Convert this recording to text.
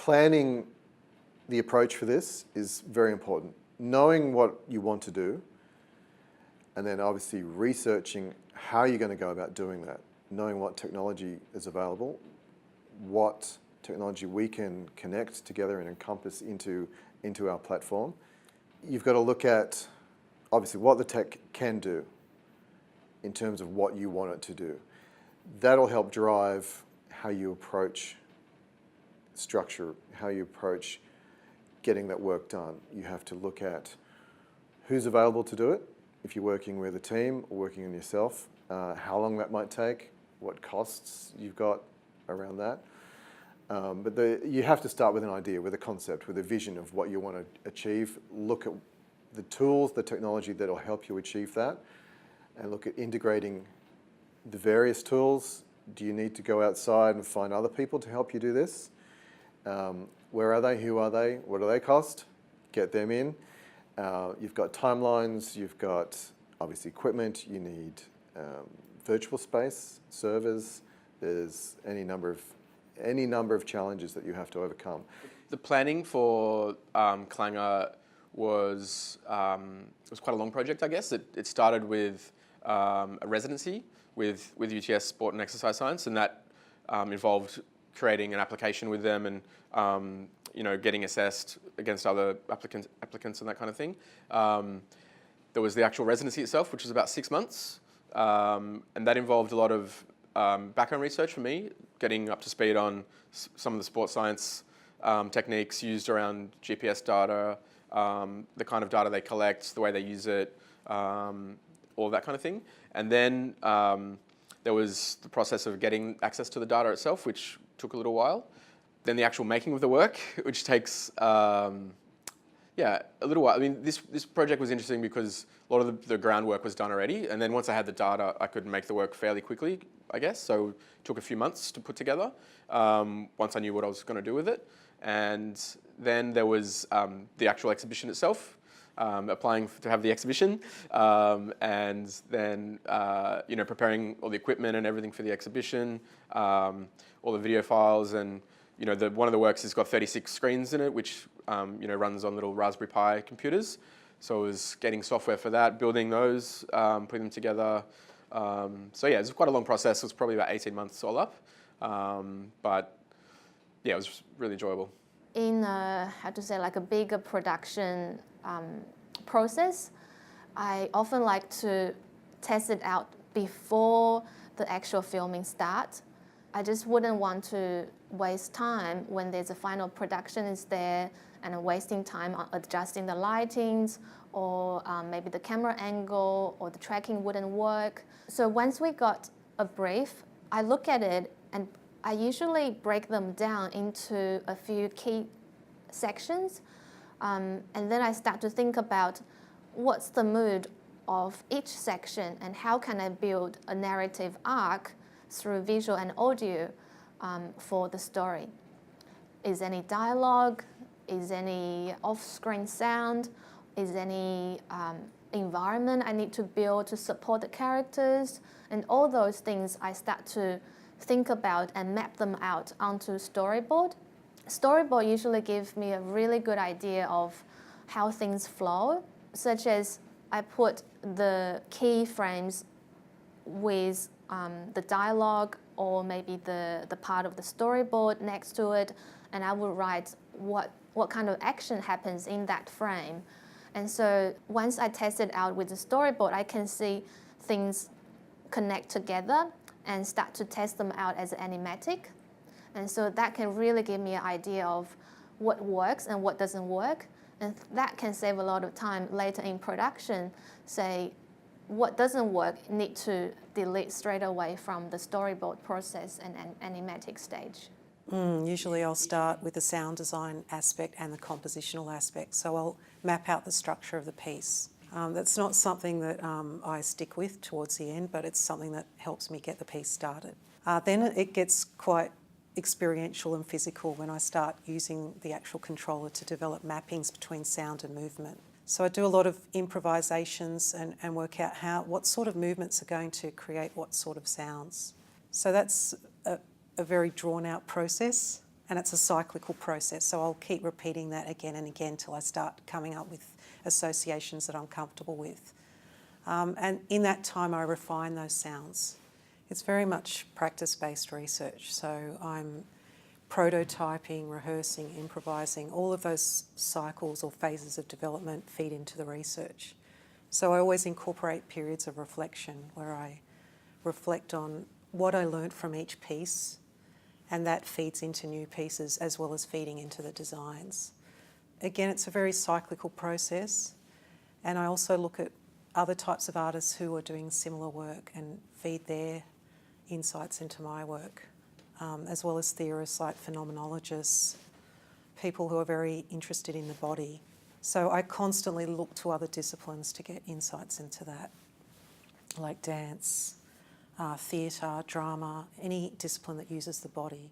planning the approach for this is very important. Knowing what you want to do, and then obviously researching how you're going to go about doing that, knowing what technology is available, what technology we can connect together and encompass into our platform. You've got to look at, obviously, what the tech can do in terms of what you want it to do. That'll help drive how you approach structure, how you approach getting that work done. You have to look at who's available to do it, if you're working with a team or working on yourself, how long that might take, what costs you've got around that. But you have to start with an idea, with a concept, with a vision of what you want to achieve. Look at the tools, the technology that will help you achieve that, and look at integrating the various tools. Do you need to go outside and find other people to help you do this? Where are they? Who are they? What do they cost? Get them in. You've got timelines, you've got obviously equipment, you need virtual space, servers. There's any number of challenges that you have to overcome. The planning for Clangor was quite a long project, I guess. It started with a residency with UTS Sport and Exercise Science, and that involved creating an application with them and getting assessed against other applicants and that kind of thing. There was the actual residency itself, which was about 6 months, and that involved a lot of background research for me, getting up to speed on some of the sports science techniques used around GPS data, the kind of data they collect, the way they use it, all that kind of thing. And then there was the process of getting access to the data itself, which took a little while. Then the actual making of the work, which takes a little while. I mean, this project was interesting because a lot of the groundwork was done already, and then once I had the data, I could make the work fairly quickly, I guess. So it took a few months to put together once I knew what I was going to do with it. And then there was the actual exhibition itself, applying to have the exhibition, and then preparing all the equipment and everything for the exhibition, all the video files, and one of the works has got 36 screens in it, which runs on little Raspberry Pi computers. So it was getting software for that, building those, putting them together. So yeah, it was quite a long process. It was probably about 18 months all up, but yeah, it was really enjoyable. In like a bigger production process, I often like to test it out before the actual filming starts. I just wouldn't want to waste time when there's a final production is there and wasting time on adjusting the lightings, or maybe the camera angle or the tracking wouldn't work. So once we got a brief, I look at it and I usually break them down into a few key sections, and then I start to think about what's the mood of each section and how can I build a narrative arc through visual and audio for the story. Is any dialogue? Is any off-screen sound? Is any environment I need to build to support the characters? And all those things I start to think about and map them out onto storyboard. Storyboard usually gives me a really good idea of how things flow, such as I put the key frames with the dialogue or maybe the part of the storyboard next to it, and I will write what kind of action happens in that frame. And so once I test it out with the storyboard, I can see things connect together and start to test them out as animatic. And so that can really give me an idea of what works and what doesn't work. And that can save a lot of time later in production. Say, what doesn't work, need to delete straight away from the storyboard process and animatic stage. Usually I'll start with the sound design aspect and the compositional aspect. So I'll map out the structure of the piece. That's not something that I stick with towards the end, but it's something that helps me get the piece started. Then it gets quite experiential and physical when I start using the actual controller to develop mappings between sound and movement. So I do a lot of improvisations and work out what sort of movements are going to create what sort of sounds. So that's a very drawn out process. And and it's a cyclical process. So I'll keep repeating that again and again till I start coming up with associations that I'm comfortable with. And in that time, I refine those sounds. It's very much practice-based research. So I'm prototyping, rehearsing, improvising. All of those cycles or phases of development feed into the research. So I always incorporate periods of reflection where I reflect on what I learnt from each piece, and that feeds into new pieces as well as feeding into the designs. Again, it's a very cyclical process, and I also look at other types of artists who are doing similar work and feed their insights into my work, as well as theorists like phenomenologists, people who are very interested in the body. So I constantly look to other disciplines to get insights into that, like dance, theatre, drama, any discipline that uses the body.